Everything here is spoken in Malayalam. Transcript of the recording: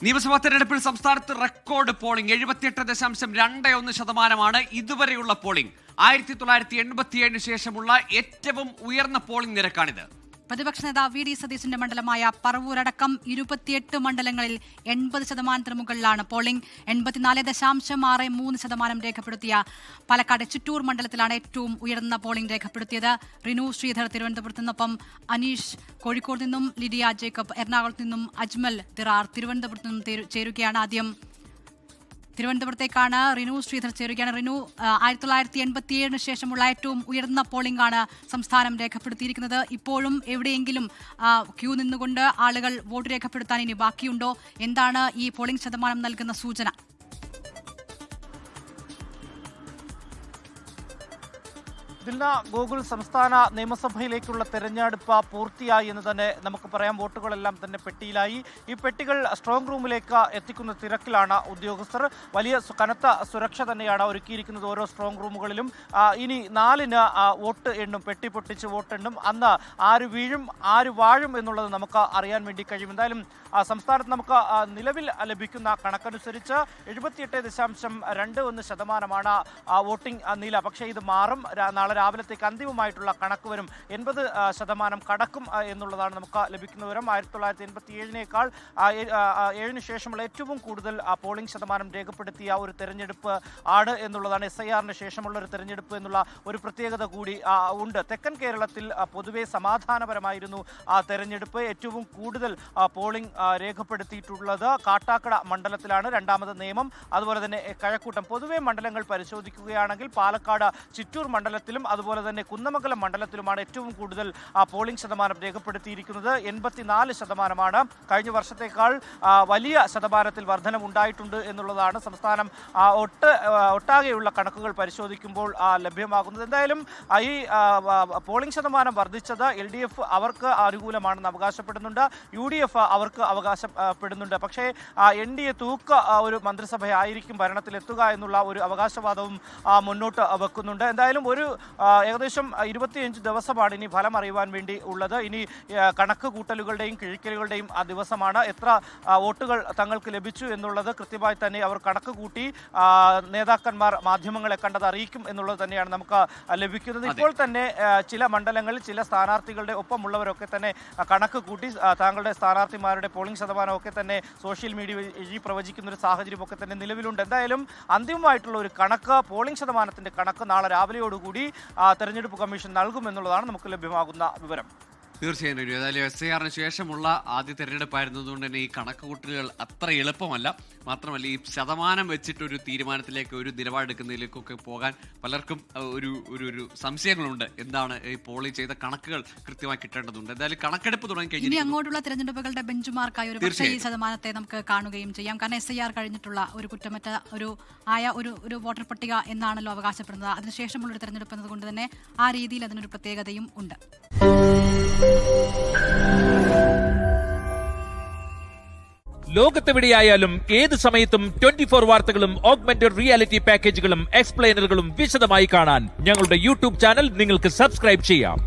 നിയമസഭാ തെരഞ്ഞെടുപ്പിൽ സംസ്ഥാനത്ത് റെക്കോർഡ് പോളിംഗ് 78.21% ഇതുവരെയുള്ള പോളിംഗ്. 1987 ശേഷമുള്ള ഏറ്റവും ഉയർന്ന പോളിംഗ് നിരക്കാണിത്. പ്രതിപക്ഷ നേതാവ് വി ഡി സതീശന്റെ മണ്ഡലമായ പറവൂരടക്കം 28 മണ്ഡലങ്ങളിൽ 80% മുകളിലാണ് പോളിംഗ്. 84.63% രേഖപ്പെടുത്തിയ പാലക്കാട് ചിറ്റൂർ മണ്ഡലത്തിലാണ് ഏറ്റവും ഉയർന്ന പോളിംഗ് രേഖപ്പെടുത്തിയത്. റിനു ശ്രീധർ തിരുവനന്തപുരത്ത് നിന്നൊപ്പം അനീഷ് കോഴിക്കോട് നിന്നും, ലിഡിയ ജേക്കബ് എറണാകുളത്ത് നിന്നും, അജ്മൽ ദിറാർ തിരുവനന്തപുരത്ത് നിന്നും ചേരുകയാണ്. ആദ്യം തിരുവനന്തപുരത്തേക്കാണ് റിനു ശ്രീധർ ചേരുകയാണ്. റിനു, 1987 ശേഷമുള്ള ഏറ്റവും ഉയർന്ന പോളിംഗ് ആണ് സംസ്ഥാനം രേഖപ്പെടുത്തിയിരിക്കുന്നത്. ഇപ്പോഴും എവിടെയെങ്കിലും ക്യൂ നിന്നുകൊണ്ട് ആളുകൾ വോട്ട് രേഖപ്പെടുത്താൻ ഇനി ബാക്കിയുണ്ടോ? എന്താണ് ഈ പോളിംഗ് ശതമാനം നൽകുന്ന സൂചന? ദിൽന, ഗൂഗിൾ സംസ്ഥാന നിയമസഭയിലേക്കുള്ള തെരഞ്ഞെടുപ്പ് പൂർത്തിയായി എന്ന് തന്നെ നമുക്ക് പറയാം. വോട്ടുകളെല്ലാം തന്നെ പെട്ടിയിലായി. ഈ പെട്ടികൾ സ്ട്രോങ് റൂമിലേക്ക് എത്തിക്കുന്ന തിരക്കിലാണ് ഉദ്യോഗസ്ഥർ. വലിയ കനത്ത സുരക്ഷ തന്നെയാണ് ഒരുക്കിയിരിക്കുന്നത് ഓരോ സ്ട്രോങ് റൂമുകളിലും. ഇനി 4-ന് വോട്ട് എണ്ണും, പെട്ടി പൊട്ടിച്ച് വോട്ടെണ്ണും. അന്ന് ആര് വീഴും ആര് വാഴും എന്നുള്ളത് നമുക്ക് അറിയാൻ വേണ്ടി കഴിയും. എന്തായാലും സംസ്ഥാനത്ത് നമുക്ക് നിലവിൽ ലഭിക്കുന്ന കണക്കനുസരിച്ച് 78.21% വോട്ടിംഗ് നില. പക്ഷേ ഇത് മാറും. നാളെ രാവിലത്തേക്ക് അന്തിമമായിട്ടുള്ള കണക്ക് വരും. 80% കടക്കും എന്നുള്ളതാണ് നമുക്ക് ലഭിക്കുന്ന വിവരം. 1987 ശേഷമുള്ള ഏറ്റവും കൂടുതൽ പോളിംഗ് ശതമാനം രേഖപ്പെടുത്തിയ ഒരു തെരഞ്ഞെടുപ്പ് ആണ് എന്നുള്ളതാണ്. SIR-ന് ശേഷമുള്ള ഒരു തെരഞ്ഞെടുപ്പ് എന്നുള്ള ഒരു പ്രത്യേകത കൂടി ഉണ്ട്. തെക്കൻ കേരളത്തിൽ പൊതുവെ സമാധാനപരമായിരുന്നു തെരഞ്ഞെടുപ്പ്. ഏറ്റവും കൂടുതൽ പോളിംഗ് രേഖപ്പെടുത്തിയിട്ടുള്ളത് കാട്ടാക്കട മണ്ഡലത്തിലാണ്. രണ്ടാമത് നേമം, അതുപോലെ തന്നെ കഴക്കൂട്ടം. പൊതുവെ മണ്ഡലങ്ങൾ പരിശോധിക്കുകയാണെങ്കിൽ പാലക്കാട് ചിറ്റൂർ മണ്ഡലത്തിലും അതുപോലെ തന്നെ കുന്നമംഗലം മണ്ഡലത്തിലുമാണ് ഏറ്റവും കൂടുതൽ പോളിംഗ് ശതമാനം രേഖപ്പെടുത്തിയിരിക്കുന്നത്. 84%. കഴിഞ്ഞ വർഷത്തേക്കാൾ വലിയ ശതമാനത്തിൽ വർധനമുണ്ടായിട്ടുണ്ട് എന്നുള്ളതാണ് സംസ്ഥാനം ഒട്ടാകെയുള്ള കണക്കുകൾ പരിശോധിക്കുമ്പോൾ ലഭ്യമാകുന്നത്. എന്തായാലും ഈ പോളിംഗ് ശതമാനം വർദ്ധിച്ചത് LDF അവർക്ക് അനുകൂലമാണെന്ന് അവകാശപ്പെടുന്നുണ്ട്, UDF അവർക്ക് അവകാശപ്പെടുന്നുണ്ട്. പക്ഷേ NDA തൂക്ക ഒരു മന്ത്രിസഭയായിരിക്കും ഭരണത്തിലെത്തുക എന്നുള്ള ഒരു അവകാശവാദവും മുന്നോട്ട് വെക്കുന്നുണ്ട്. എന്തായാലും ഏകദേശം 25 ദിവസമാണ് ഇനി ഫലം അറിയുവാൻ വേണ്ടി ഉള്ളത്. ഇനി കണക്ക് കൂട്ടലുകളുടെയും കിഴിക്കലുകളുടെയും ആ ദിവസമാണ്. എത്ര വോട്ടുകൾ തങ്ങൾക്ക് ലഭിച്ചു എന്നുള്ളത് കൃത്യമായി തന്നെ അവർ കണക്ക് കൂട്ടി നേതാക്കന്മാർ മാധ്യമങ്ങളെ കണ്ടത് അറിയിക്കും എന്നുള്ളത് തന്നെയാണ് നമുക്ക് ലഭിക്കുന്നത്. ഇപ്പോൾ തന്നെ ചില മണ്ഡലങ്ങളിൽ ചില സ്ഥാനാർത്ഥികളുടെ ഒപ്പമുള്ളവരൊക്കെ തന്നെ കണക്ക് കൂട്ടി താങ്കളുടെ സ്ഥാനാർത്ഥിമാരുടെ പോളിംഗ് ശതമാനമൊക്കെ തന്നെ സോഷ്യൽ മീഡിയ വഴി പ്രവചിക്കുന്ന ഒരു സാഹചര്യമൊക്കെ തന്നെ നിലവിലുണ്ട്. എന്തായാലും അന്തിമമായിട്ടുള്ള ഒരു കണക്ക്, പോളിംഗ് ശതമാനത്തിന്റെ കണക്ക് നാളെ രാവിലെയോടുകൂടി തെരഞ്ഞെടുപ്പ് കമ്മീഷൻ നൽകുമെന്നുള്ളതാണ് നമുക്ക് ലഭ്യമാകുന്ന വിവരം. തീർച്ചയായും. ഏതായാലും SIR-ന് ശേഷമുള്ള ആദ്യ തെരഞ്ഞെടുപ്പായിരുന്നതുകൊണ്ട് തന്നെ ഈ കണക്കുകൂട്ടലുകൾ അത്ര എളുപ്പമല്ല. മാത്രമല്ല ഈ ശതമാനം വെച്ചിട്ടൊരു തീരുമാനത്തിലേക്ക്, ഒരു നിലപാടെടുക്കുന്നതിലേക്കൊക്കെ പോകാൻ പലർക്കും ഒരു സംശയങ്ങളുണ്ട്. എന്താണ് ഈ പോളിംഗ് ചെയ്ത കണക്കുകൾ കൃത്യമായി കിട്ടേണ്ടതുണ്ട്. എന്തായാലും കണക്കെടുപ്പ് തുടങ്ങി കഴിഞ്ഞാൽ അങ്ങോട്ടുള്ള തെരഞ്ഞെടുപ്പുകളുടെ ബെഞ്ച് ഒരു ഈ ശതമാനത്തെ നമുക്ക് കാണുകയും ചെയ്യാം. കാരണം SIR കഴിഞ്ഞിട്ടുള്ള ഒരു കുറ്റമറ്റ ഒരു വോട്ടർ പട്ടിക എന്നാണല്ലോ അവകാശപ്പെടുന്നത്. അതിനുശേഷമുള്ള ഒരു തെരഞ്ഞെടുപ്പ് എന്നതുകൊണ്ട് തന്നെ ആ രീതിയിൽ അതിനൊരു പ്രത്യേകതയും ഉണ്ട്. ലോകത്തെവിടെയായാലും ഏത് സമയത്തും 24 വാർത്തകളും ഓഗ്മെന്റഡ് റിയാലിറ്റി പാക്കേജുകളും എക്സ്പ്ലെയിനറുകളും വിശദമായി കാണാൻ ഞങ്ങളുടെ YouTube ചാനൽ നിങ്ങൾക്ക് സബ്സ്ക്രൈബ് ചെയ്യാം.